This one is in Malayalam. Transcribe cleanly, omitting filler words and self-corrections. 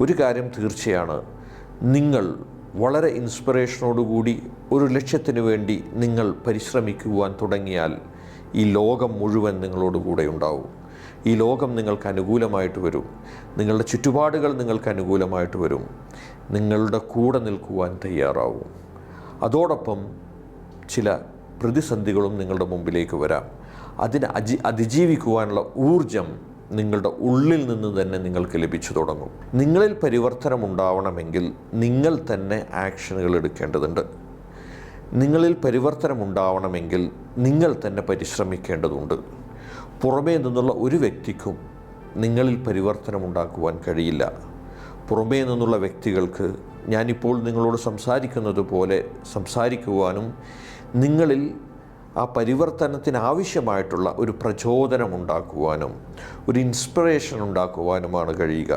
ഒരു കാര്യം തീർച്ചയാണ്, നിങ്ങൾ വളരെ ഇൻസ്പിറേഷനോടുകൂടി ഒരു ലക്ഷ്യത്തിന് വേണ്ടി നിങ്ങൾ പരിശ്രമിക്കുവാൻ തുടങ്ങിയാൽ ഈ ലോകം മുഴുവൻ നിങ്ങളോട് കൂടെ ഉണ്ടാവും. ഈ ലോകം നിങ്ങൾക്ക് അനുകൂലമായിട്ട് വരും. നിങ്ങളുടെ ചുറ്റുപാടുകൾ നിങ്ങൾക്ക് അനുകൂലമായിട്ട് വരും. നിങ്ങളുടെ കൂടെ നിൽക്കുവാൻ തയ്യാറാവും. അതോടൊപ്പം ചില പ്രതിസന്ധികളും നിങ്ങളുടെ മുമ്പിലേക്ക് വരാം. അതിനെ അതിജീവിക്കുവാനുള്ള ഊർജം നിങ്ങളുടെ ഉള്ളിൽ നിന്ന് തന്നെ നിങ്ങൾക്ക് ലഭിച്ചു തുടങ്ങും. നിങ്ങളിൽ പരിവർത്തനം ഉണ്ടാവണമെങ്കിൽ നിങ്ങൾ തന്നെ ആക്ഷനുകൾ എടുക്കേണ്ടതുണ്ട്. നിങ്ങളിൽ പരിവർത്തനം ഉണ്ടാവണമെങ്കിൽ നിങ്ങൾ തന്നെ പരിശ്രമിക്കേണ്ടതുണ്ട്. പുറമേ നിന്നുള്ള ഒരു വ്യക്തിക്കും നിങ്ങളിൽ പരിവർത്തനം ഉണ്ടാക്കുവാൻ കഴിയില്ല. പുറമേ നിന്നുള്ള വ്യക്തികൾക്ക് ഞാനിപ്പോൾ നിങ്ങളോട് സംസാരിക്കുന്നത് പോലെ സംസാരിക്കുവാനും നിങ്ങളിൽ ആ പരിവർത്തനത്തിനാവശ്യമായിട്ടുള്ള ഒരു പ്രചോദനം ഉണ്ടാക്കുവാനും ഒരു ഇൻസ്പിറേഷൻ ഉണ്ടാക്കുവാനുമാണ് കഴിയുക.